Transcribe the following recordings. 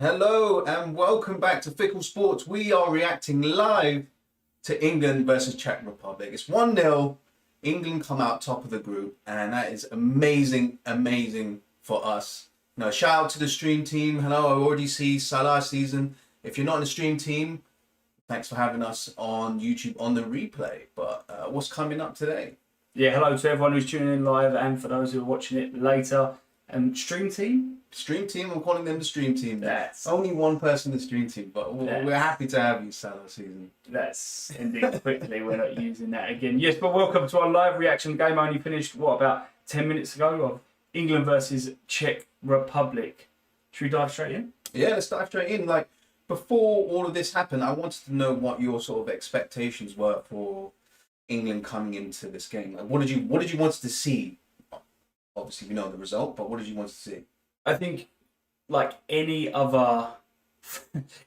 Hello and welcome back to Fickle Sports. We are reacting live to England versus Czech Republic. It's 1-0. England come out top of the group, and that is amazing for us. Now, shout out to the stream team. Hello, I already see Salah season. If you're not in the stream team, thanks for having us on YouTube on the replay. But what's coming up today? Yeah, hello to everyone who's tuning in live and for those who are watching it later. Stream team? Stream team, I'm calling them the stream team. That's only one person in the stream team, but we're happy to have you, Salah season. That's ending quickly. We're not using that again. Yes, but welcome to our live reaction. The game only finished, about 10 minutes ago of England versus Czech Republic. Should we dive straight in? Yeah, let's dive straight in. Like, before all of this happened, I wanted to know what your sort of expectations were for England coming into this game. Like, what did you want to see? Obviously, we know the result, but what did you want to see? I think, like every other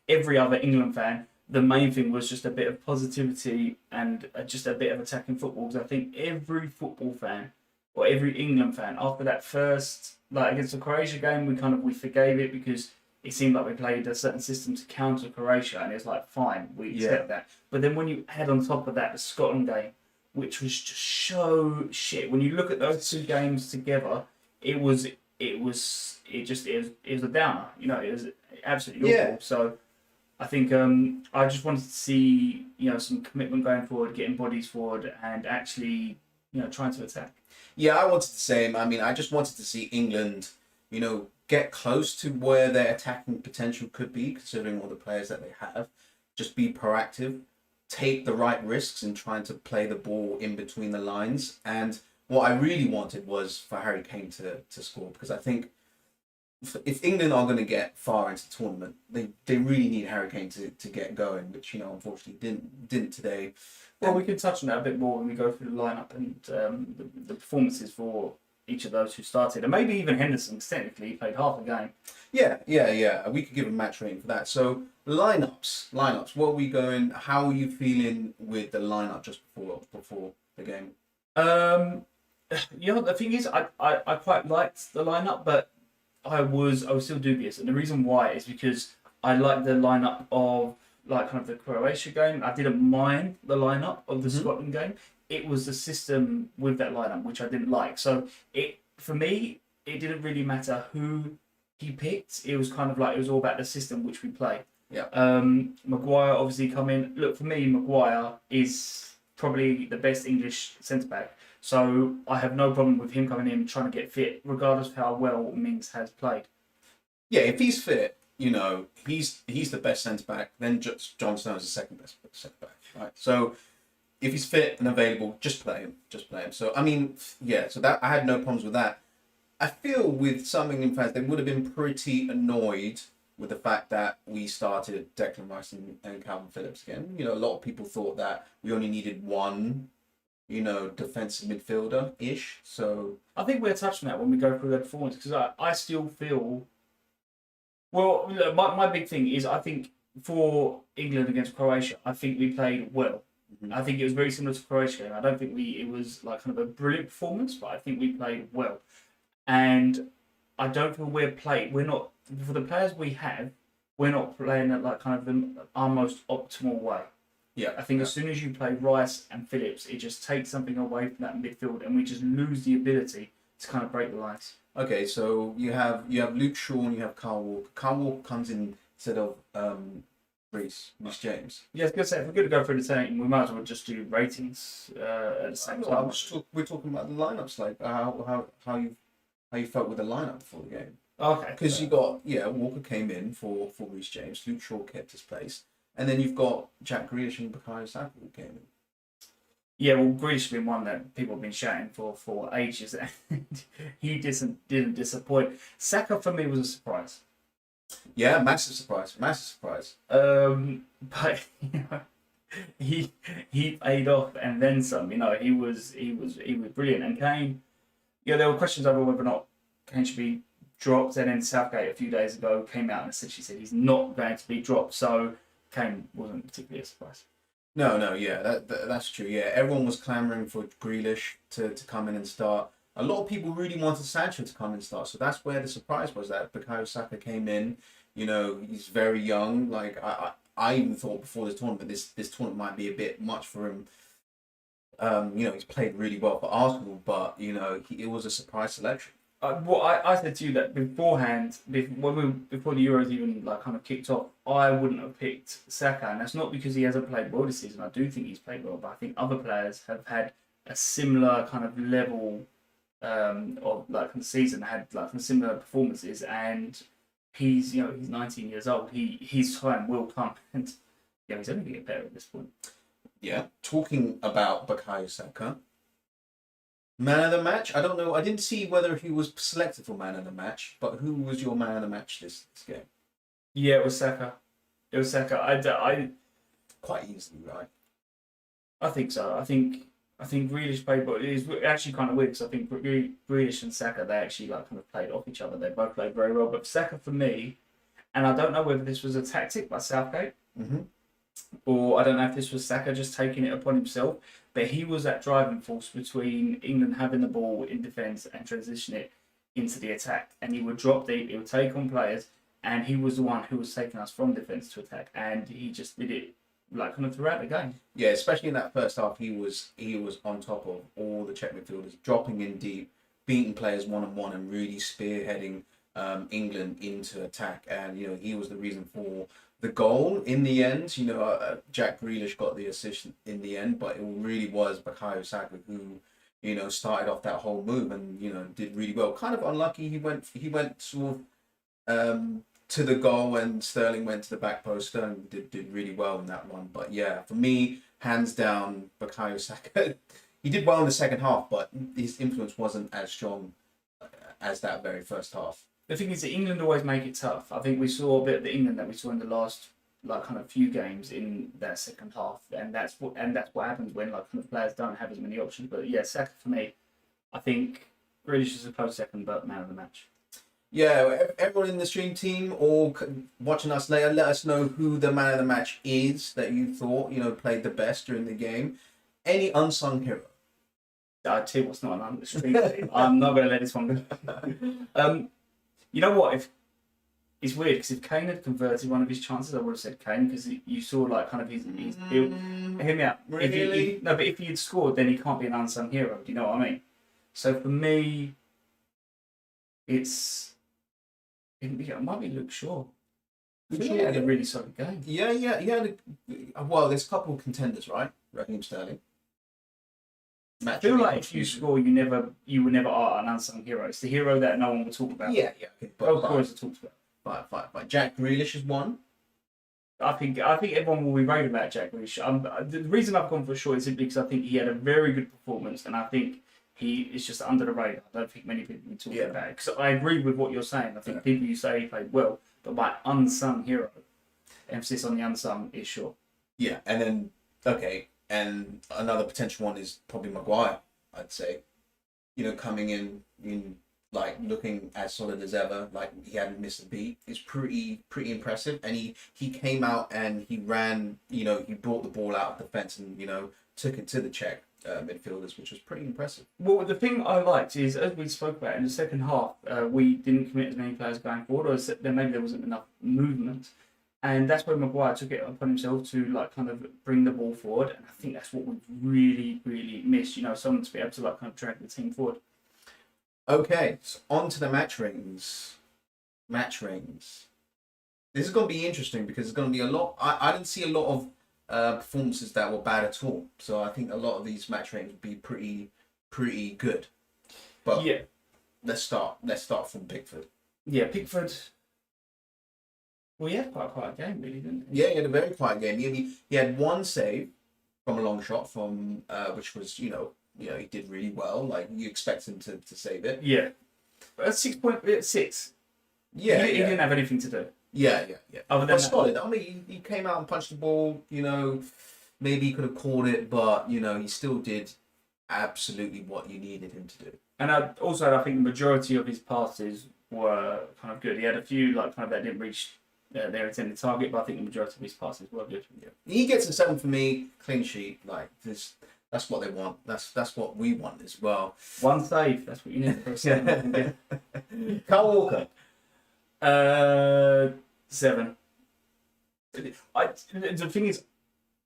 England fan, the main thing was just a bit of positivity and just a bit of attacking football. Because I think every football fan or every England fan, after that first, against the Croatia game, we forgave it because it seemed like we played a certain system to counter Croatia, and it's like, fine, we accept that. But then when you add on top of that the Scotland game, which was just so shit. When you look at those two games together, it was a downer. You know, it was absolutely awful. So I think I just wanted to see some commitment going forward, getting bodies forward, and actually trying to attack. Yeah, I wanted the same. I mean, I just wanted to see England, get close to where their attacking potential could be, considering all the players that they have. Just be proactive. Take the right risks in trying to play the ball in between the lines. And what I really wanted was for Harry Kane to score, because I think if England are going to get far into the tournament, they really need Harry Kane to get going, which unfortunately didn't today. Well, we can touch on that a bit more when we go through the lineup and the performances for each of those who started, and maybe even Henderson, because technically he played half a game. Yeah. We could give a match rating for that. So lineups. What are we going? How are you feeling with the lineup just before the game? The thing is, I quite liked the lineup, but I was still dubious, and the reason why is because I liked the lineup of the Croatia game. I didn't mind the lineup of the Scotland game. It was the system with that lineup which I didn't like. So for me, it didn't really matter who he picked. It was it was all about the system which we play. Yeah. Maguire obviously come in. Look, for me, Maguire is probably the best English centre back. So I have no problem with him coming in trying to get fit, regardless of how well Mings has played. Yeah, if he's fit, he's the best centre back. Then John Stones is the second best centre back. Right. So if he's fit and available, just play him. So I mean, yeah. So that I had no problems with that. I feel with some England fans, they would have been pretty annoyed with the fact that we started Declan Rice and Calvin Phillips again. A lot of people thought that we only needed one, defensive midfielder-ish. So I think we'll touch on that when we go through their performance, because I still feel... Well, look, my big thing is, I think for England against Croatia, I think we played well. I think it was very similar to Croatia game. I don't think it was a brilliant performance, but I think we played well. And I don't feel we're not, for the players we have, we're not playing at our most optimal way. Yeah. I think as soon as you play Rice and Phillips, it just takes something away from that midfield, and we just lose the ability to break the lines. Okay, so you have Luke Shaw and you have Kyle Walker. Kyle Walker comes in instead of Reece James. Yeah, I was going to say, if we're going to go through the team, we might as well just do ratings at the same time. We're talking about the lineups, like how you felt with the lineup before the game. Okay. Because you got Walker came in for Reece James. Luke Shaw kept his place, and then you've got Jack Grealish and Bukayo Saka who came in. Yeah, well, Grealish has been one that people have been shouting for ages, and he didn't disappoint. Saka for me was a surprise. Yeah, massive surprise. But he paid off and then some. He was brilliant. And Kane, there were questions over whether or not Kane should be dropped, and then Southgate a few days ago came out and essentially said he's not going to be dropped. So Kane wasn't particularly a surprise. No, yeah, that's true. Yeah, everyone was clamouring for Grealish to come in and start. A lot of people really wanted Sancho to come and start, so that's where the surprise was, that Bukayo Saka came in. You know, he's very young. Like I even thought before this tournament, this tournament might be a bit much for him. You know, he's played really well for Arsenal, but you know, it was a surprise selection. I said to you that beforehand, before the Euros even like kind of kicked off, I wouldn't have picked Saka, and that's not because he hasn't played well this season. I do think he's played well, but I think other players have had a similar kind of level of like the season, had like some similar performances, and he's 19 years old. His time will come, and yeah, he's only going to get better at this point. Yeah, talking about Bukayo Saka. Man of the match? I don't know. I didn't see whether he was selected for man of the match, but who was your man of the match this game? Yeah, it was Saka. I Quite easily, right? I think so. I think Grealish played, but it is actually kind of weird because I think Grealish and Saka, they actually like kind of played off each other. They both played very well, but Saka for me, and I don't know whether this was a tactic by Southgate, or I don't know if this was Saka just taking it upon himself. But he was that driving force between England having the ball in defence and transition it into the attack. And he would drop deep, he would take on players, and he was the one who was taking us from defence to attack. And he just did it like kind of throughout the game. Yeah, especially in that first half, he was on top of all the Czech midfielders, dropping in deep, beating players one-on-one, and really spearheading England into attack. And you know, he was the reason for the goal in the end. You know, Jack Grealish got the assist in the end, but it really was Bukayo Saka who, you know, started off that whole move and, you know, did really well. Kind of unlucky. He went sort of to the goal and Sterling went to the back post. Sterling did really well in that one. But yeah, for me, hands down, Bukayo Saka. He did well in the second half, but his influence wasn't as strong as that very first half. The thing is that England always make it tough. I think we saw a bit of the England that we saw in the last like kind of few games in that second half, and that's what happens when like kind of players don't have as many options. But yeah, Saka for me, I think Grealish is a close second, but man of the match. Yeah, everyone in the stream team or watching us later, let us know who the man of the match is that you thought, you know, played the best during the game. Any unsung hero? I tell you what's not on the stream team. I'm not going to let this one go. You know what? If it's weird because if Kane had converted one of his chances, I would have said Kane because you saw like kind of his build. Hear me out. Really? But if he had scored, then he can't be an unsung hero. Do you know what I mean? So for me, it might be Luke Shaw. Luke Shaw had a really solid game. Yeah. Well, there's a couple of contenders, right? Raheem Sterling. I feel like if you score, you will never are an unsung hero. It's the hero that no one will talk about. Yeah. Okay, both scorers are talked about. Fine. Jack Grealish is one. I think everyone will be raving about Jack Grealish. The reason I've gone for Shaw is simply because I think he had a very good performance, and I think he is just under the radar. I don't think many people will talk about it. Because I agree with what you're saying. I think people you say he played well, but by unsung hero, emphasis on the unsung is Shaw. Yeah, and then and another potential one is probably Maguire, I'd say. You know, coming in like looking as solid as ever, like he hadn't missed a beat. It's pretty impressive. And he came out and he ran, you know, he brought the ball out of the fence and, you know, took it to the Czech midfielders, which was pretty impressive. Well, the thing I liked is, as we spoke about in the second half, we didn't commit as many players going forward, or maybe there wasn't enough movement. And that's where Maguire took it upon himself to like kind of bring the ball forward, and I think that's what we've really missed. You know, someone to be able to like kind of drag the team forward. Okay, so on to the match ratings. This is going to be interesting because there's going to be a lot. I didn't see a lot of performances that were bad at all. So I think a lot of these match ratings would be pretty good. But yeah, let's start from Pickford. Yeah, Pickford. Well, he had quite a quiet game, really, didn't he? Yeah, he had a very quiet game. He had one save from a long shot, from which was, you know, he did really well. Like, you expect him to save it. Yeah. But at 6.6. Yeah, he didn't have anything to do. Yeah. Other than solid. I mean, he came out and punched the ball, you know, maybe he could have caught it, but, you know, he still did absolutely what you needed him to do. And I think the majority of his passes were kind of good. He had a few, like, kind of that didn't reach their intended target, but I think the majority of his passes were good. Yeah. He gets a 7 for me, clean sheet. Like this, that's what they want. That's what we want as well. One save. That's what you need for a 7. Kyle Walker. 7. The thing is,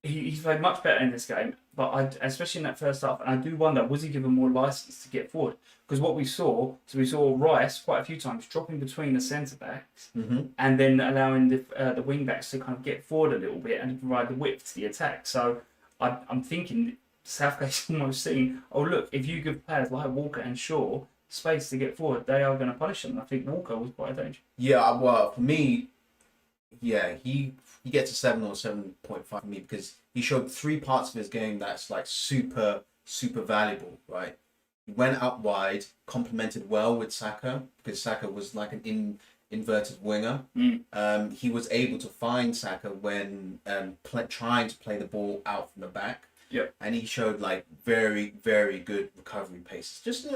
he's played much better in this game, but especially in that first half, and I do wonder, was he given more license to get forward? Because what we saw Rice quite a few times dropping between the centre backs and then allowing the wing backs to kind of get forward a little bit and provide the width to the attack. So I'm thinking Southgate's almost saying, oh look, if you give players like Walker and Shaw space to get forward, they are going to punish them. I think Walker was quite a danger. Yeah, well, for me, yeah, he gets a 7 or 7.5 for me because he showed 3 parts of his game that's like super valuable, right? He went up wide, complemented well with Saka because Saka was like an inverted winger. He was able to find Saka when trying to play the ball out from the back. Yep. And he showed like very good recovery paces. Just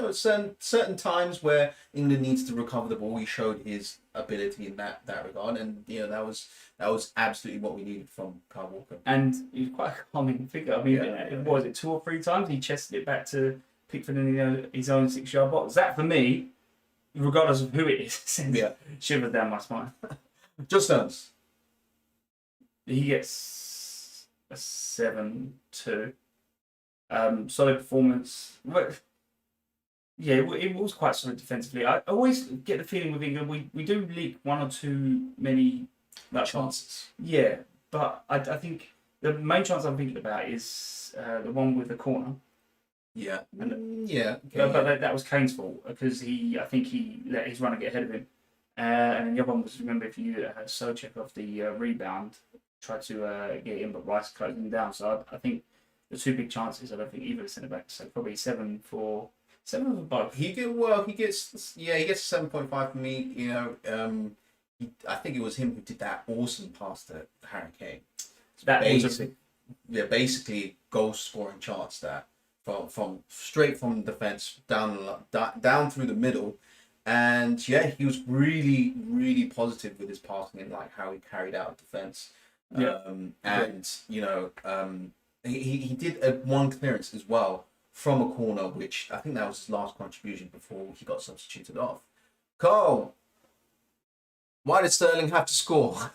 certain times where England needs to recover the ball, he showed his ability in that regard, and that was absolutely what we needed from Kyle Walker. And he's quite a calming figure. I mean, was it 2 or 3 times he chested it back to Pickford in his own 6-yard box? That for me, regardless of who it is, sends shivers down my spine. Just Stones. He gets a 7-2. Solid performance. But yeah, it was quite solid defensively. I always get the feeling with England we do leak 1 or 2 many chances. Yeah, but I think the main chance I'm thinking about is the one with the corner. Yeah, But that was Kane's fault because I think he let his runner get ahead of him. And then the other one was, remember, if you had Socek off the rebound, tried to get in, but Rice closed him down. So I think the 2 big chances, I don't think either centre back. So probably 7 for both. He gets 7.5 for me. I think it was him who did that awesome pass to Harry Kane. Basically goal scoring chance that from straight from defense down through the middle, and he was really positive with his passing and like how he carried out defense. He did one clearance as well from a corner, which I think that was his last contribution before he got substituted off. Carl, why did Sterling have to score?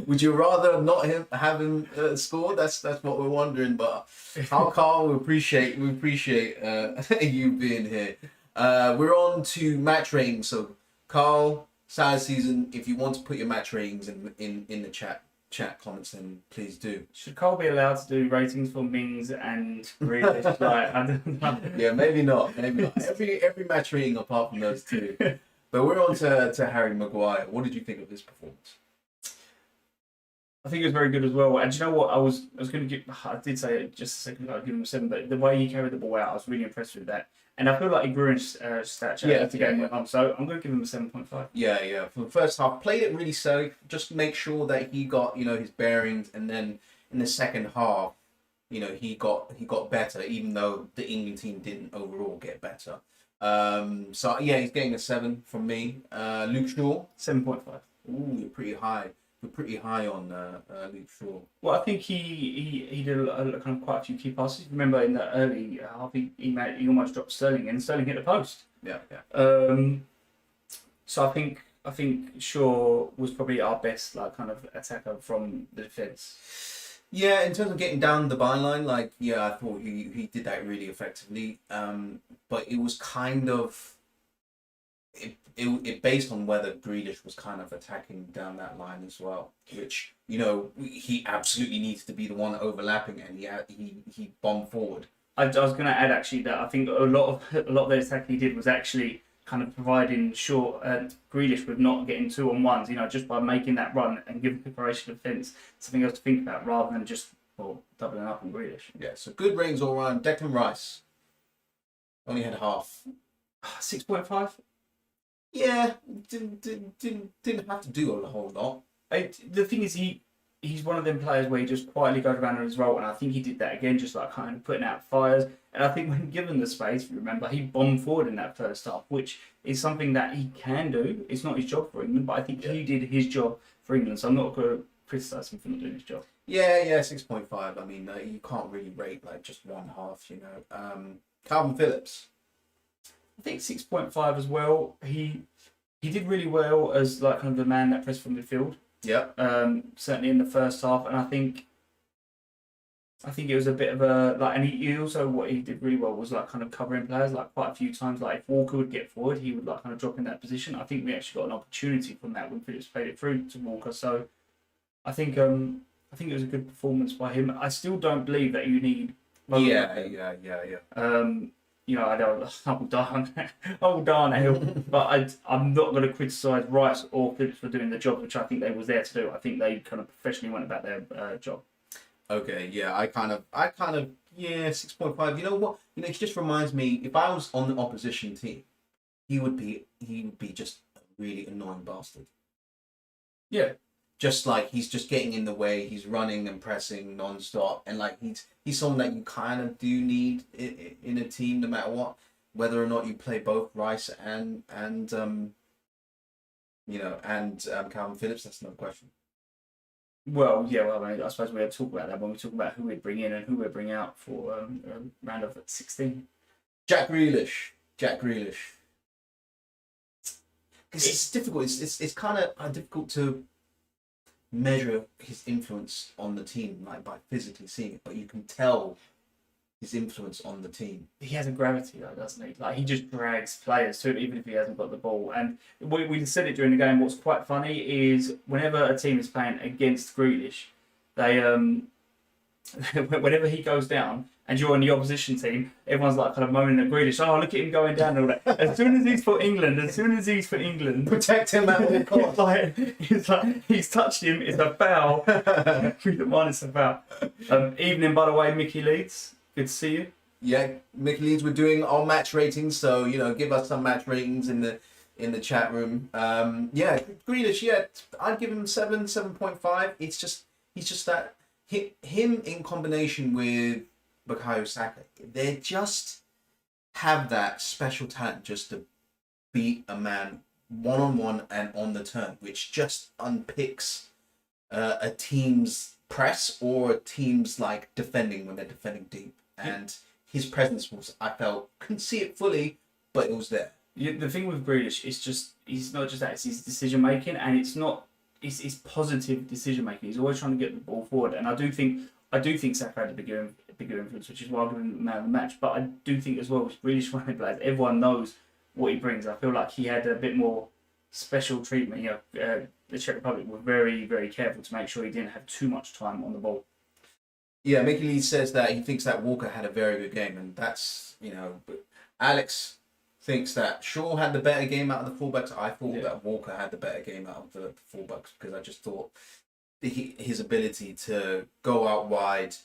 Would you rather not have him score? That's what we're wondering. But how, Carl, we appreciate you being here. We're on to match ratings. So, Carl, Saturday season, if you want to put your match ratings in the chat comments, then please do. Should Carl be allowed to do ratings for Mings and Grealish? I don't know. Yeah, maybe not. Every match rating apart from those 2. But we're on to Harry Maguire. What did you think of his performance? I think it was very good as well. And do you know what? I did say it just a second ago, I'd give him a 7, but the way he carried the ball out, I was really impressed with that. And I feel like he grew in stature as the game went on. So I'm going to give him a 7.5. Yeah. For the first half, played it really safe. Just to make sure that he got, his bearings. And then in the second half, he got better, even though the England team didn't overall get better. He's getting a 7 from me. Luke Shaw, 7.5. Ooh, you're pretty high. We're pretty high on Luke Shaw. Well, I think he did kind of quite a few key passes. Remember in the early half, he almost dropped Sterling, and Sterling hit the post. Yeah. So I think Shaw was probably our best kind of attacker from the defence. Yeah, in terms of getting down the byline, I thought he did that really effectively. But it was kind of it based on whether Grealish was kind of attacking down that line as well, which he absolutely needs to be the one overlapping, and he bombed forward. I was going to add actually that I think a lot of the attacking he did was actually kind of providing Shaw and Grealish with not getting 2-on-1s, just by making that run and giving preparation of defence something else to think about rather than just doubling up on Grealish. Yeah, so good ratings all around. Declan Rice only had half. 6.5. Yeah, didn't have to do a whole lot. The thing is, he's one of them players where he just quietly goes around on his role, and I think he did that again, just like kind of putting out fires. And I think when given the space, if you remember, he bombed forward in that first half, which is something that he can do. It's not his job for England, but I think he did his job for England, so I'm not going to criticise him for not doing his job. Yeah, 6.5. I mean, you can't really rate just one half, Calvin Phillips. I think 6.5 as well. He he did really well as like kind of the man that pressed from midfield. Yeah. Certainly in the first half, and I think it was a bit of a like, and he also what he did really well was like kind of covering players like quite a few times. Like if Walker would get forward, he would like kind of drop in that position. I think we actually got an opportunity from that when Phillips played it through to Walker. So I think it was a good performance by him. I still don't believe that you need. Yeah. You know, I will die on a hill, but I'm not going to criticise Rice or Phillips for doing the job, which I think they was there to do. I think they kind of professionally went about their job. Okay, yeah, I kind of, yeah, 6.5. You know what? You know, it just reminds me, if I was on the opposition team, he would be just a really annoying bastard. Yeah. Just like he's just getting in the way, he's running and pressing non-stop, and like he's someone that you kind of do need in a team, no matter what, whether or not you play both Rice and Calvin Phillips. That's another question. Well, yeah. Well, I suppose we'll talk about that when we talk about who we bring in and who we bring out for round of 16. Jack Grealish. Because it's difficult. It's kind of difficult to measure his influence on the team, like by physically seeing it, but you can tell his influence on the team. He has a gravity, though, doesn't he? Like he just drags players to it, even if he hasn't got the ball. And we said it during the game. What's quite funny is whenever a team is playing against Grealish, they whenever he goes down and you're on the opposition team, everyone's like kind of moaning at Grealish. Oh, look at him going down and all that. As soon as he's for England, Protect him at all costs. He's touched him. It's a foul. 3-1. It's a foul. Evening, by the way, Mickey Leeds. Good to see you. Yeah, Mickey Leeds. We're doing our match ratings, so give us some match ratings in the chat room. Yeah, Grealish. Yeah, I'd give him 7.5. He's just that him in combination with Bukayo Saka. They just have that special talent just to beat a man one-on-one and on the turn, which just unpicks a team's press or a team's like defending when they're defending deep. And his presence was, I felt, couldn't see it fully, but it was there. Yeah, the thing with Grealish is just he's not just that; it's his decision making, and it's it's positive decision making. He's always trying to get the ball forward, and I do think Saka had a bigger influence, which is why I'm giving him man of the match. But I do think as well, Grealish one of the players. Everyone knows what he brings. I feel like he had a bit more special treatment. The Czech Republic were very, very careful to make sure he didn't have too much time on the ball. Yeah, Mickey Lee says that he thinks that Walker had a very good game, and that's Alex thinks that Shaw had the better game out of the fullbacks. I thought that Walker had the better game out of the fullbacks because I just thought his ability to go out wide,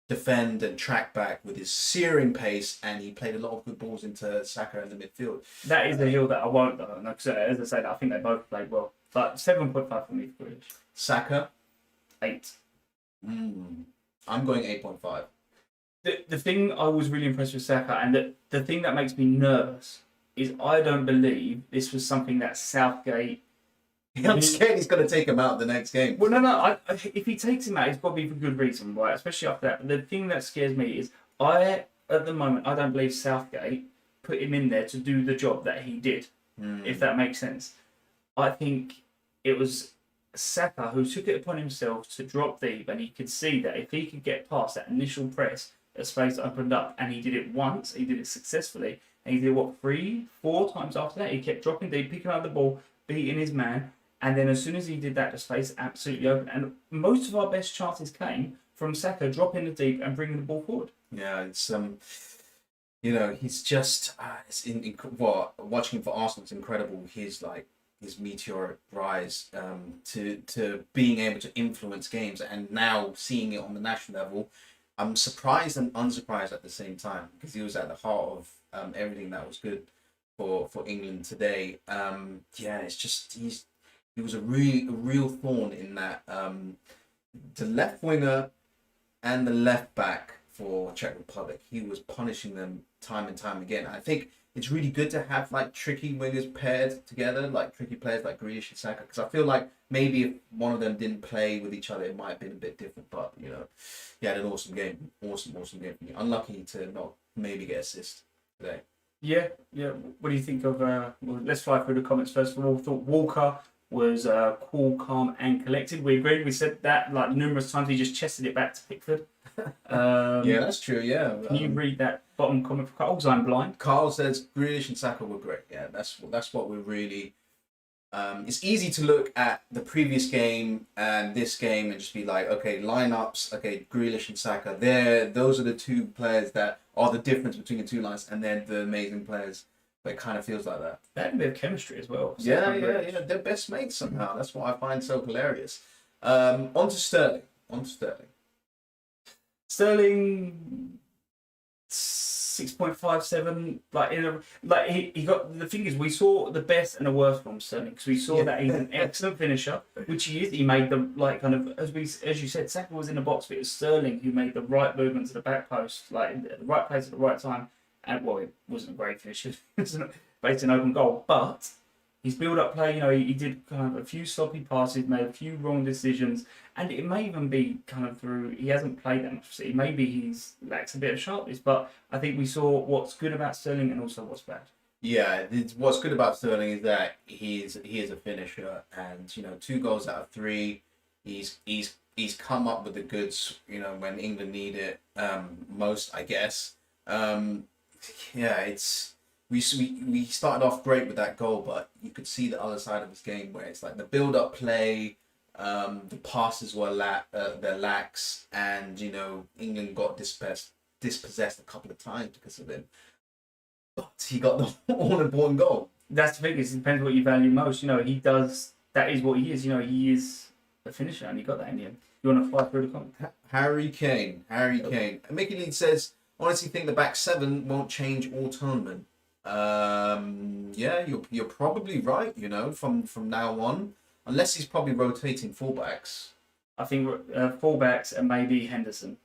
defend and track back with his searing pace, and he played a lot of good balls into Saka in the midfield. That is the hill that I won't though. Because as I said, I think they both played well. But 7.5 for me for Grealish. Saka? 8. I'm going 8.5. The thing I was really impressed with Saka, and the thing that makes me nervous, is I don't believe this was something that Southgate... I'm scared he's going to take him out the next game. Well, no. If he takes him out, it's got to be for good reason, right? Especially after that. But the thing that scares me is at the moment, I don't believe Southgate put him in there to do the job that he did, if that makes sense. I think it was Saka who took it upon himself to drop deep, and he could see that if he could get past that initial press, a space opened up, and he did it once, he did it successfully, and he did it, 3-4 times after that? He kept dropping deep, picking up the ball, beating his man, and then as soon as he did that, the space absolutely opened. And most of our best chances came from Saka dropping the deep and bringing the ball forward. Yeah, it's he's just watching him for Arsenal. It's incredible. His meteoric rise to being able to influence games, and now seeing it on the national level. I'm surprised and unsurprised at the same time because he was at the heart of everything that was good for England today. It's just he was a real thorn in that the left winger and the left back for Czech Republic. He was punishing them time and time again. I think it's really good to have like tricky wingers paired together, like tricky players like Grealish and Saka, because I feel like maybe if one of them didn't play with each other, it might have been a bit different. But he had an awesome game, awesome game. Unlucky to not maybe get assist today. Yeah, yeah. What do you think of? Well, let's fly through the comments first of all. Thought Walker was cool, calm, and collected. We agreed. We said that like numerous times. He just chested it back to Pickford. Yeah, that's true. Yeah. Can you read that bottom comment for Carl? 'Cause I'm blind. Carl says Grealish and Saka were great. Yeah, that's what we're really. It's easy to look at the previous game and this game and just be like, okay, lineups. Okay, Grealish and Saka. Those are the two players that are the difference between the two lines, and they're the amazing players. But it kind of feels like that. They had a bit of chemistry as well. Yeah. They're best mates somehow. That's what I find so hilarious. On to Sterling. Sterling 6.57. He got the thing is we saw the best and the worst from Sterling because we saw that he's an excellent finisher, which he is. He made the as you said, Saka was in the box, but it was Sterling who made the right movement to the back post, like in the right place at the right time. And well, it wasn't a great finish, it was based an open goal, but his build-up play, he did kind of a few sloppy passes, made a few wrong decisions, and it may even be kind of through he hasn't played that much for City. Maybe he's lacks a bit of sharpness, but I think we saw what's good about Sterling and also what's bad. Yeah, what's good about Sterling is that he is a finisher, and 2 goals out of 3, he's come up with the goods. When England need it most, I guess. We started off great with that goal, but you could see the other side of his game where it's like the build-up play, the passes were they're lax, and England got dispossessed a couple of times because of him. But he got the all-important goal. That's the thing. It depends what you value most. He does. That is what he is. He is a finisher, and he got that in the end. You want to fly through the comments? Harry Kane. Mickey Leeds says, honestly think the back 7 won't change all tournament. Yeah, you're probably right. From now on, unless he's probably rotating fullbacks. I think fullbacks and maybe Henderson.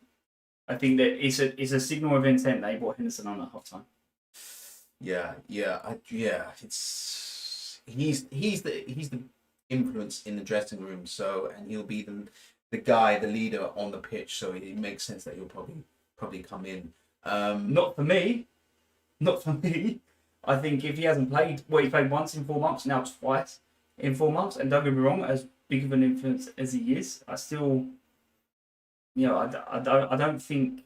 I think that it's a signal of intent they brought Henderson on at half time. Yeah. It's he's the influence in the dressing room. So, and he'll be the guy, the leader on the pitch. So it makes sense that he'll probably come in. Not for me. I think if he hasn't played, he played once in 4 months, now twice in 4 months, and don't get me wrong, as big of an influence as he is, I still, I think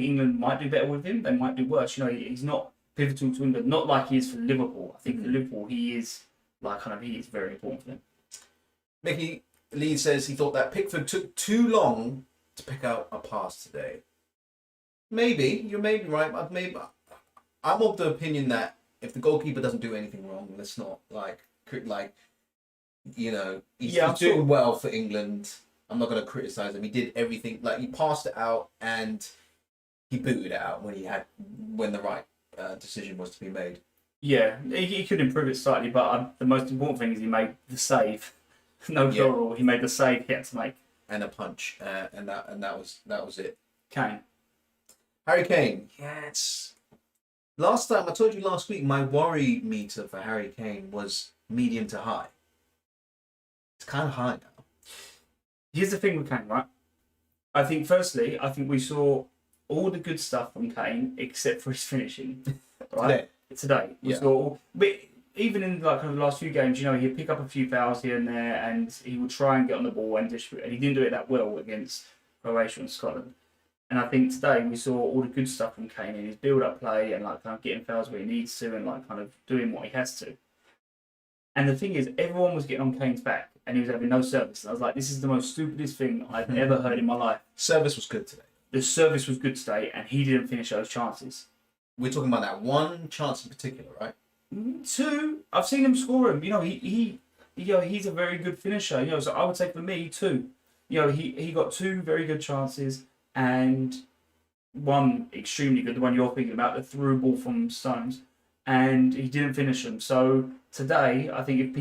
England might do better with him. They might do worse. He's not pivotal to England, not like he is for Liverpool. I think for Liverpool, he is very important for them. Mickey Lee says he thought that Pickford took too long to pick out a pass today. Maybe you're right. I'm of the opinion that if the goalkeeper doesn't do anything wrong, let's not he's doing well for England. I'm not going to criticize him. He did everything. He passed it out and he booted it out when the right decision was to be made. Yeah, he could improve it slightly, but the most important thing is he made the save. No plural. He made the save he had to make. And a punch, and that was it. Kane. Harry Kane. Yes. Last time I told you last week, my worry meter for Harry Kane was medium to high. It's kind of high now. Here's the thing with Kane, right? I think firstly, we saw all the good stuff from Kane except for his finishing. Right? Today. We saw, but even in the last few games, he'd pick up a few fouls here and there, and he would try and get on the ball and distribute. And he didn't do it that well against Croatia and Scotland. And I think today we saw all the good stuff from Kane in his build-up play and kind of getting fouls where he needs to and kind of doing what he has to. And the thing is, everyone was getting on Kane's back and he was having no service. And I was like, this is the most stupidest thing I've ever heard in my life. Service was good today. The service was good today, and he didn't finish those chances. We're talking about that one chance in particular, right? 2. I've seen him score him. He's a very good finisher. So I would say for me 2. He got 2 very good chances. And one extremely good, the one you're thinking about, the through ball from Stones, and he didn't finish them. So today, I think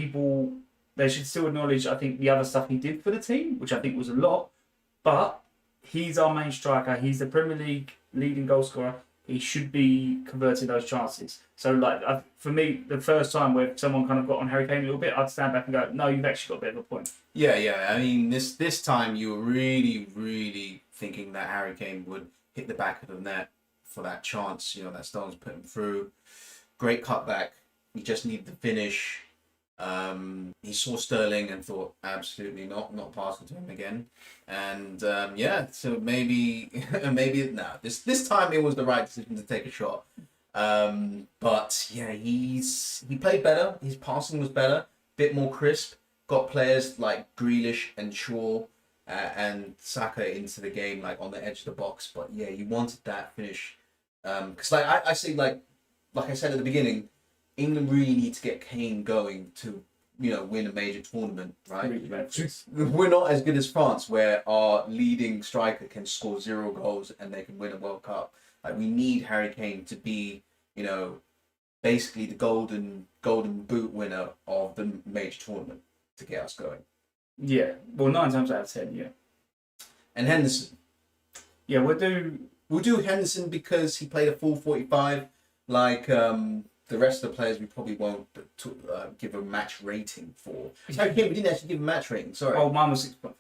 they should still acknowledge, I think, the other stuff he did for the team, which I think was a lot, but he's our main striker. He's the Premier League leading goal scorer. He should be converting those chances. So, for me, the first time where someone kind of got on Harry Kane a little bit, I'd stand back and go, no, you've actually got a bit of a point. Yeah. I mean, this time you were really, really thinking that Harry Kane would hit the back of the net for that chance, that Stones put him through. Great cutback. He just needed the finish. He saw Sterling and thought, absolutely not passing to him again. And so maybe this time it was the right decision to take a shot. But yeah, he played better. His passing was better, bit more crisp. Got players like Grealish and Shaw and Saka into the game, like on the edge of the box. But yeah, you wanted that finish. Because I say, like I said at the beginning, England really need to get Kane going to, win a major tournament, right? We're not as good as France, where our leading striker can score 0 goals and they can win a World Cup. Like, we need Harry Kane to be, basically the golden boot winner of the major tournament to get us going. Yeah, well, 9 times out of 10, yeah. And Henderson. Yeah, we'll do Henderson because he played a full 45. Like the rest of the players, we probably won't give a match rating for. Harry Kane, we didn't actually give a match rating. Sorry. Oh, mine was 6.5.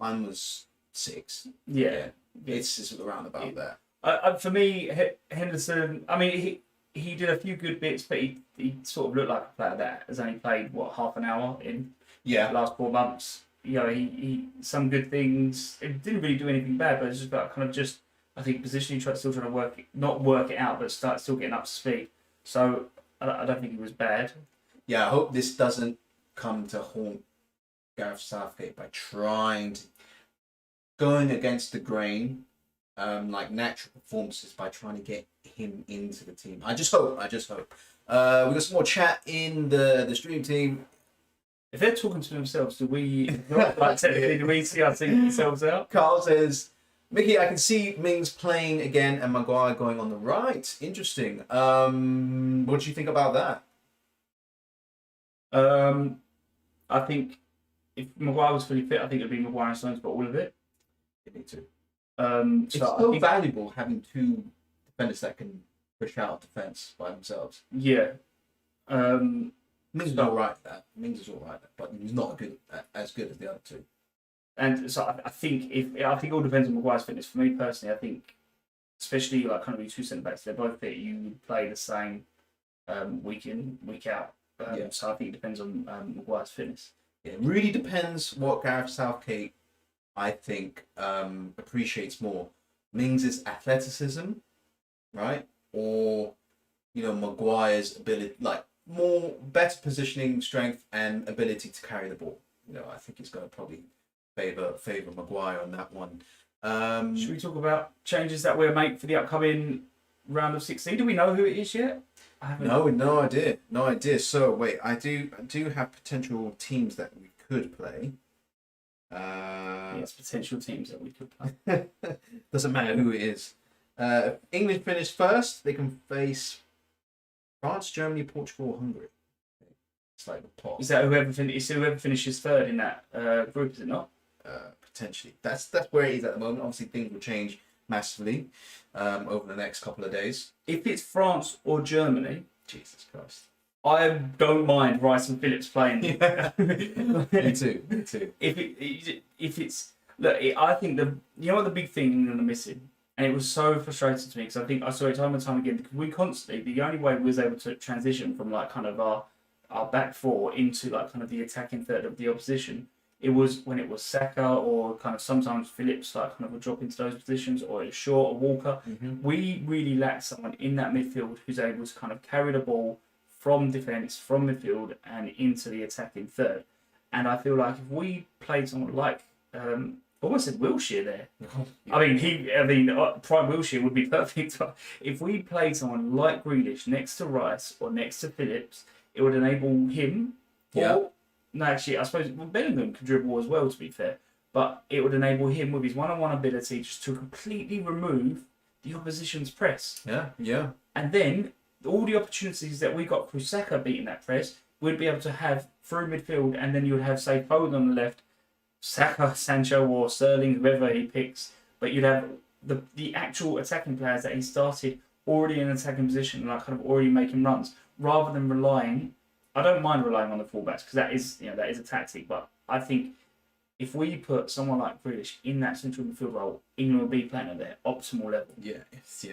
Mine was 6. Yeah. It's around about that. For me, Henderson, I mean, he did a few good bits, but he sort of looked like a player that has only played, half an hour in the last 4 months. He some good things. It didn't really do anything bad, but it's just about I think positioning, still trying to not work it out, but still getting up to speed. So I don't think he was bad. Yeah, I hope this doesn't come to haunt Gareth Southgate by going against the grain, like natural performances, by trying to get him into the team. I just hope. We got some more chat in the stream team. If they're talking to themselves, do we see ourselves out? Carl says, Mickey, I can see Mings playing again and Maguire going on the right. Interesting. What do you think about that? I think if Maguire was fully fit, I think it'd be Maguire and Stones, but all of it. Me too. It's so valuable having 2 defenders that can push out defence by themselves. Yeah. Mings is all right at that, but he's not as good as the other 2. And so I think it all depends on Maguire's fitness. For me personally, I think, especially like kind of 2 centre backs, they're both fit. You would play the same week in, week out. So I think it depends on Maguire's fitness. Yeah, it really depends what Gareth Southgate, I think, appreciates more. Mings' athleticism, right? Or, Maguire's ability, like better positioning, strength, and ability to carry the ball. I think he's going to probably favour Maguire on that one. Should we talk about changes that we're making for the upcoming round of 16? Do we know who it is yet? No idea. So wait, I do have potential teams that we could play. Yes, potential teams that we could play. Doesn't matter who it is. If England finish first, they can face France, Germany, Portugal, Hungary. It's like the pot. Is that whoever finishes third in that group? Is it not? Potentially. That's where it is at the moment. Obviously, things will change massively over the next couple of days. If it's France or Germany, Jesus Christ, I don't mind Rice and Phillips playing. Yeah. Me too. If it's I think what the big thing England are missing, and it was so frustrating to me because I think I saw it time and time again. Because we constantly, the only way we was able to transition from like kind of our back 4 into like kind of the attacking third of the opposition, it was when it was Saka or kind of sometimes Phillips like kind of would drop into those positions, or it's Shaw or Walker. Mm-hmm. We really lacked someone in that midfield who's able to kind of carry the ball from defence, from midfield and into the attacking third. And I feel like if we played someone like almost said Wilshere there. Yeah. I mean, prime Wilshere would be perfect. But if we played someone like Grealish next to Rice or next to Phillips, it would enable him. No, actually, I suppose Bellingham can dribble as well, to be fair. But it would enable him with his one-on-one ability just to completely remove the opposition's press. Yeah. And then all the opportunities that we got through Saka beating that press, we'd be able to have through midfield, and then you would have, say, Foden on the left, Saka, Sancho, or Sterling, whoever he picks. But you'd have the actual attacking players that he started already in an attacking position, like kind of already making runs, rather than relying. I don't mind relying on the fullbacks because that is a tactic, but I think if we put someone like Grealish in that central midfield role, England will be playing at their optimal level. Yeah.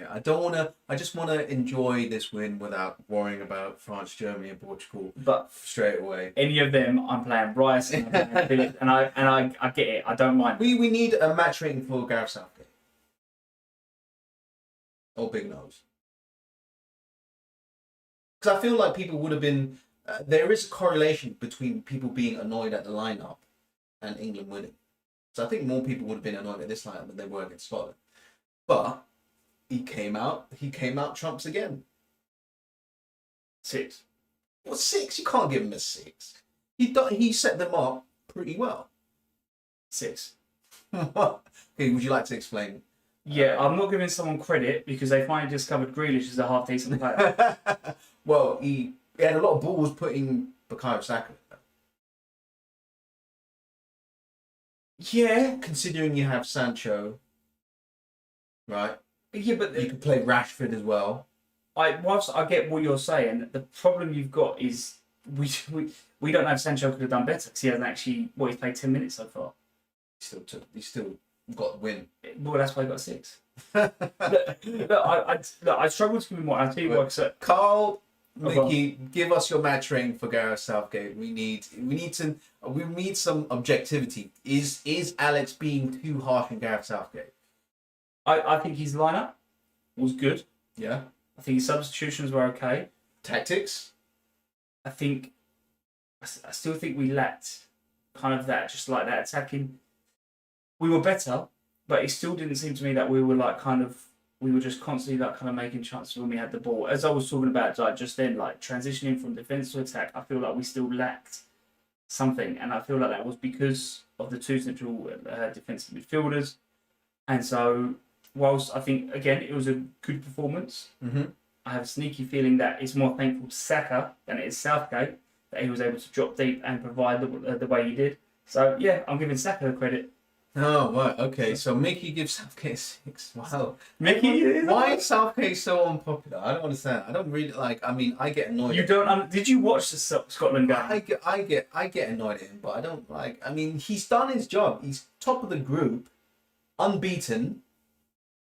I just want to enjoy this win without worrying about France, Germany, and Portugal But straight away. any of them, I'm playing Rice and I'm playing Phillips, and I get it. I don't mind. We need a match rating for Gareth Southgate. Or Big Nose. Because I feel like people would have been. There is a correlation between people being annoyed at the lineup and England winning. So I think more people would have been annoyed at this lineup than they were against Scotland. But he came out trumps again. 6. Well, 6? You can't give him a 6. He set them up pretty well. 6. Okay, would you like to explain? Yeah, I'm not giving someone credit because they finally discovered Grealish as a half decent player. Well, he had a lot of balls putting Bukayo Saka. Yeah, Considering you have Sancho, right? yeah, but You could play Rashford as well. whilst I get what you're saying, the problem you've got is we don't know if Sancho could have done better because he hasn't actually. He's played 10 minutes so far. He still got the win. Well, that's why he got 6. I struggle to give him more. I'll tell you why. Carl, Mickey, give us your match rating for Gareth Southgate. We need some objectivity. Is Alex being too harsh on Gareth Southgate? I think his lineup was good. Yeah. I think his substitutions were okay. Tactics. I still think we lacked kind of that, just like that attacking. We were better, but it still didn't seem to me that we were we were just constantly kind of making chances when we had the ball. As I was talking about just then, transitioning from defence to attack, I feel like we still lacked something, and I feel like that was because of the 2 central defensive midfielders. And so, whilst I think again it was a good performance, I have a sneaky feeling that it's more thankful to Saka than it is Southgate that he was able to drop deep and provide the way he did. So yeah, I'm giving Saka the credit. Oh, right, okay. So Mickey gives Southgate 6. Wow. Mickey, why is Southgate so unpopular? I don't understand. I don't really I get annoyed. You don't. Did you watch the Scotland game? I get annoyed at him, but I don't like. I mean, he's done his job. He's top of the group, unbeaten,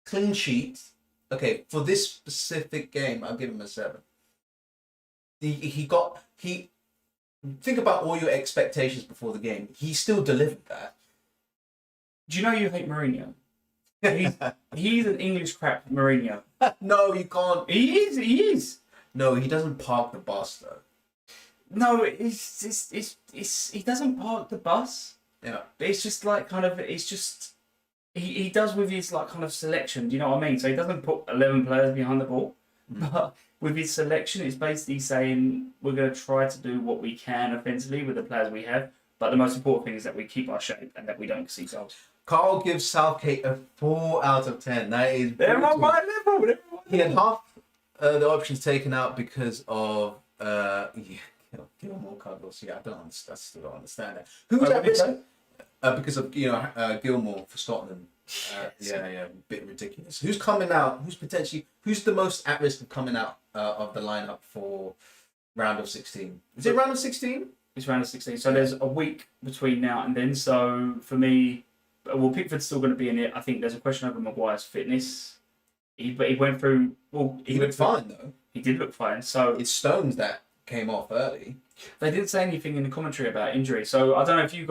clean sheet. Okay, for this specific game, I'll give him a 7. He think about all your expectations before the game. He still delivered that. Do you know you hate Mourinho? He's an English crap Mourinho. No, you can't. He is. No, he doesn't park the bus though. No, he doesn't park the bus. Yeah. But it's just he does with his kind of selection. Do you know what I mean? So he doesn't put 11 players behind the ball, but with his selection, it's basically saying we're going to try to do what we can offensively with the players we have. But the most important thing is that we keep our shape and that we don't concede goals. Carl gives Southgate a 4 out of 10. That is. They're on my level. He had half the options taken out because of Gilmore Carlos. Yeah, I still don't understand that. Who was at risk? Because of Gilmore for Scotland. Yeah, a bit ridiculous. Who's coming out? Who's the most at risk of coming out of the lineup for round of 16? Is it round of 16? It's round of 16. So there's a week between now and then. So for me, Pickford's still going to be in it. I think there's a question over Maguire's fitness. He went through. Well, he looked fine though. He did look fine. So it's Stones that came off early. They didn't say anything in the commentary about injury. So I don't know if you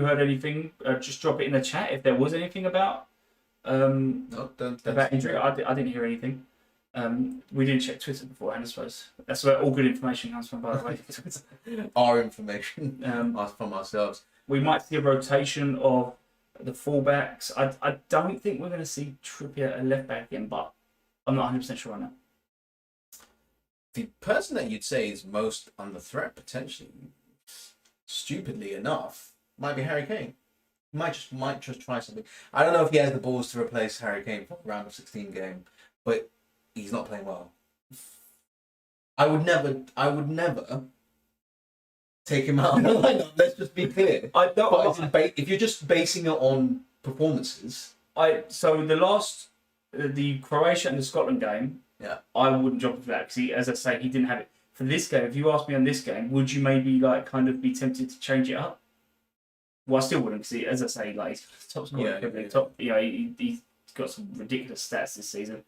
heard anything. Just drop it in the chat if there was anything about about injury. I didn't hear anything. We didn't check Twitter beforehand, I suppose. That's where all good information comes from, by the way. Our information from ourselves. We might see a rotation of the fullbacks. I don't think we're going to see Trippier at left back again, but I'm not 100% sure on that. The person that you'd say is most under threat, potentially, stupidly enough, might be Harry Kane. Might just try something. I don't know if he has the balls to replace Harry Kane for a round of 16 game, but he's not playing well. I would never take him out of the lineup. Let's just be clear. If you're just basing it on performances, so the Croatia and the Scotland game, yeah, I wouldn't drop it for that because as I say, he didn't have it for this game. If you ask me on this game, would you maybe kind of be tempted to change it up? Well, I still wouldn't see, as I say, like he's top scorer, top. You know, he's got some ridiculous stats this season.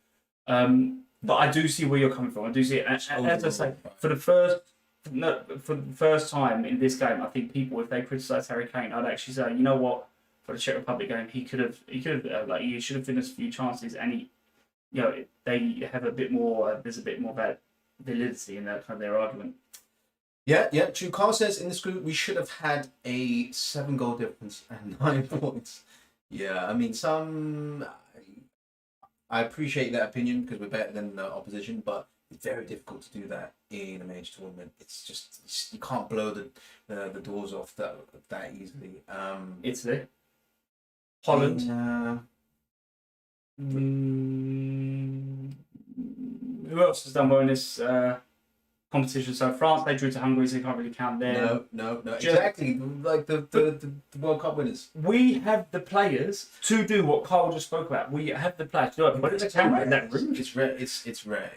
But I do see where you're coming from. I do see it. As I say, for the first time in this game, I think people, if they criticise Harry Kane, I'd actually say, you know what, for the Czech Republic game, he should have he should have finished a few chances, and he, you know, they have a bit more. There's a bit more about validity in that kind of their argument. Yeah, true. Carl says in this group we should have had a 7-goal difference and 9 points. Yeah, I mean, I appreciate that opinion because we're better than the opposition, but it's very difficult to do that in a major tournament. It's just you can't blow the doors off that easily. Italy, Holland. Who else has done well in this competition? So France, they drew to Hungary, so you can't really count there. No. Exactly, like the World Cup winners. We have the players to do what Carl just spoke about. We have the players to do it. But it's camera in that room. It's rare. It's rare.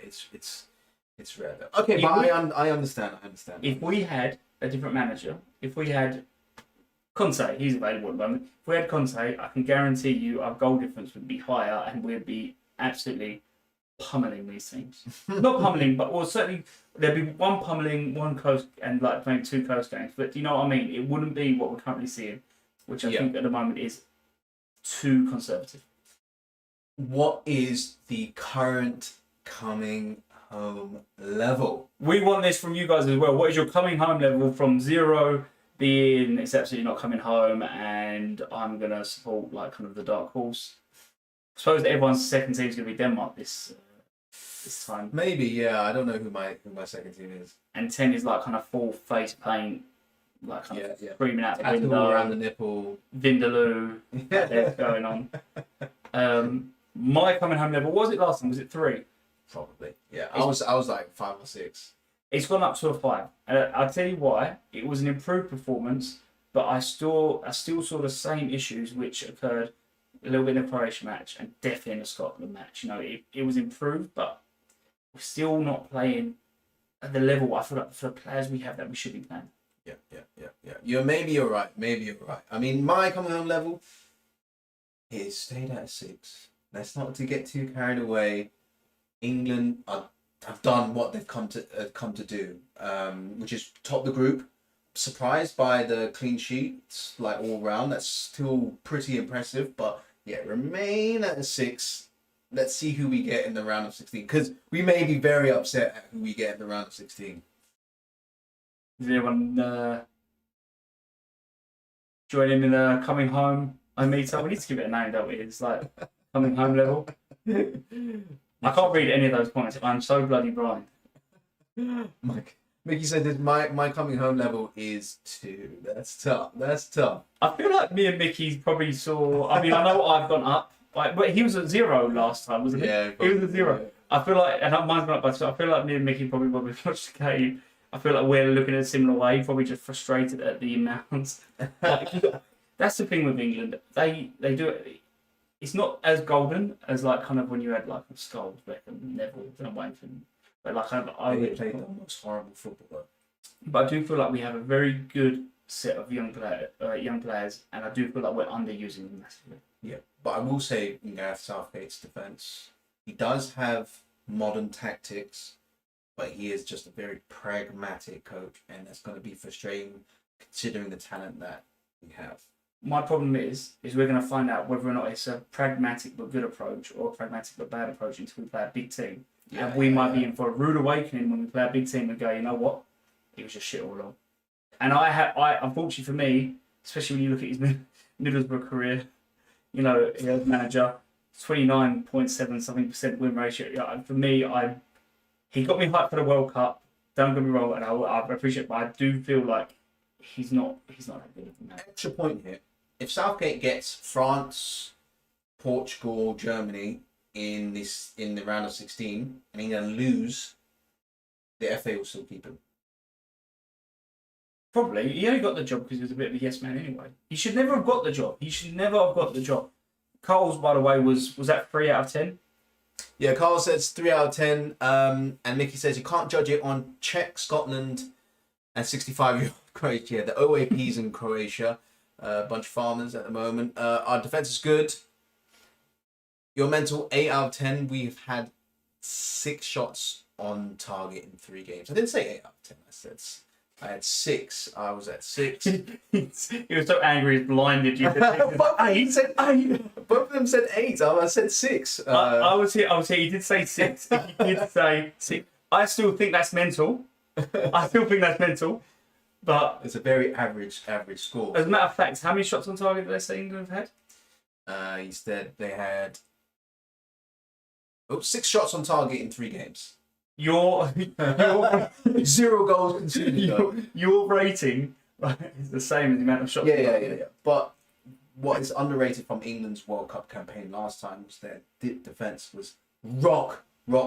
It's rare though. Okay, but I understand. If we had a different manager, if we had Conte, he's available at the moment. If we had Conte, I can guarantee you our goal difference would be higher, and we'd be absolutely pummeling these teams. Not pummeling, but or certainly there'd be one pummeling, one close, and like maybe 2 close games. But do you know what I mean? It wouldn't be what we're currently seeing, which I think at the moment is too conservative. What is the current coming home level? We want this from you guys as well. What is your coming home level from 0 being it's absolutely not coming home, and I'm gonna support like kind of the dark horse? I suppose everyone's second team is gonna be Denmark this time. Maybe, yeah. I don't know who my second team is. And 10 is like kind of full face paint, like kind of screaming out the window around the nipple. Vindaloo. There's going on. My coming home level, what was it last time? Was it 3? Probably. Yeah. I was like 5 or 6. It's gone up to a 5. And I'll tell you why. It was an improved performance, but I still saw the same issues which occurred a little bit in the Croatia match and definitely in the Scotland match. You know, it was improved, but we're still not playing at the level I feel like for the players we have that we should be playing. Yeah. Maybe you're right. I mean, my coming home level is stayed at a 6. Let's not to get too carried away. England have done what they've come to do, which is top the group. Surprised by the clean sheets, like all round. That's still pretty impressive, but yeah, remain at a 6. Let's see who we get in the round of 16, because we may be very upset at who we get in the round of 16. Does anyone join him in the coming home? We need to give it a name, don't we? It's like coming home level. I can't read any of those points. I'm so bloody blind. Mickey said that my coming home level is 2. That's tough. I feel like me and Mickey probably saw. I mean, I know I've gone up. But he was at 0 last time, wasn't he? Yeah, he was at 0. Yeah. I feel like, and mine's gone up by 2. I feel like me and Mickey probably watched the game. I feel like we're looking at a similar way, probably just frustrated at the amounts. That's the thing with England. They do it. It's not as golden as like kind of when you had like Scholes, Beckham, Neville, and Wainford. But like kind of they played the most horrible football. But I do feel like we have a very good set of young players, and I do feel like we're underusing them massively. Yeah, but I will say in Gareth Southgate's defence, he does have modern tactics, but he is just a very pragmatic coach, and that's going to be frustrating considering the talent that we have. My problem is we're going to find out whether or not it's a pragmatic but good approach or a pragmatic but bad approach until we play a big team. Yeah, and we might be in for a rude awakening when we play a big team and go, you know what, it was just shit all along. And I unfortunately for me, especially when you look at his Middlesbrough career, you know, as manager, 29.7 something% win ratio. For me, he got me hyped for the World Cup. Don't get me wrong, and I appreciate it, but I do feel like he's not that good at that. Extra point here: if Southgate gets France, Portugal, Germany in the round of 16, and England lose, the FA will still keep him. Probably. He only got the job because he was a bit of a yes man anyway. He should never have got the job. Cole's, by the way, was that 3 out of 10? Yeah, Carl says 3 out of 10. And Mickey says you can't judge it on Czech, Scotland, and 65-year-old Croatia. The OAPs in Croatia. a bunch of farmers at the moment. Our defense is good. Your mental 8 out of 10. We've had 6 shots on target in 3 games. I didn't say 8 out of 10. I had 6. I was at 6. He was so angry, he blinded you. He said 8. Both of them said 8. I said 6. I was here. You did say 6. You did say 6. I still think that's mental. But it's a very average score. as a matter of fact, how many shots on target did they say England have had? He said they had 6 shots on target in 3 games. Your 0 goals conceded. your rating is the same as the amount of shots. Yeah. But what is underrated from England's World Cup campaign last time was their defense was rock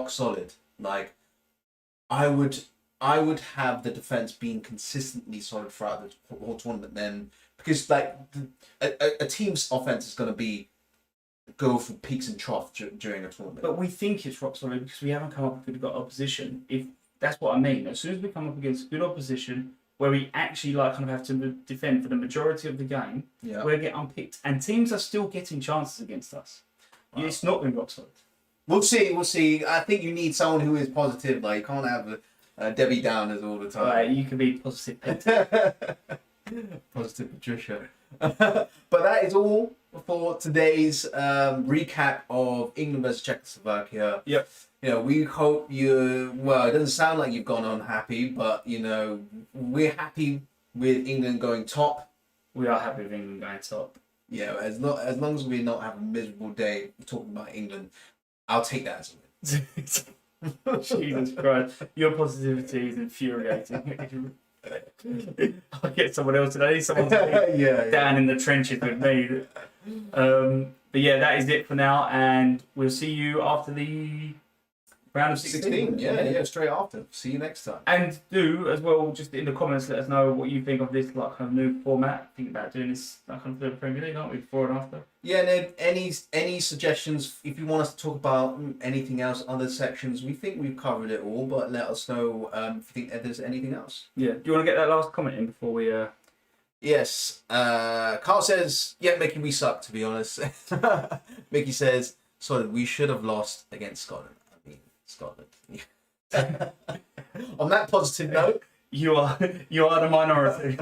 solid. Like I would have the defense being consistently solid throughout the whole tournament. Then because like a team's offense is going to go through peaks and troughs during a tournament. But we think it's rock solid because we haven't come up with good opposition. If that's what I mean, as soon as we come up against good opposition where we actually kind of have to defend for the majority of the game, we'll get unpicked, and teams are still getting chances against us. Wow. It's not been rock solid. We'll see. I think you need someone who is positive. Like you can't have Debbie Downers all the time. Right, you can be positive. Positive Patricia. But that is all for today's recap of England versus Czechoslovakia. Yep. We hope it doesn't sound like you've gone unhappy, but we're happy with England going top. We are happy with England going top. Yeah, as long as we not have a miserable day talking about England, I'll take that as a win. Jesus Christ, your positivity is infuriating. I'll get someone else today. Someone's down in the trenches with me. But yeah, that is it for now, and we'll see you after the round of 16. Yeah, straight after. See you next time. And do as well, just in the comments, let us know what you think of this kind of new format. Think about doing this kind of for the Premier League, aren't we? Before and after. Yeah, and any suggestions if you want us to talk about anything else, other sections? We think we've covered it all, but let us know if you think there's anything else. Yeah. Do you want to get that last comment in before we? Yes. Carl says, "Yeah, Mickey, we suck. To be honest." Mickey says, "Sorry, we should have lost against Scotland." Scotland. On that positive note, you are the minority.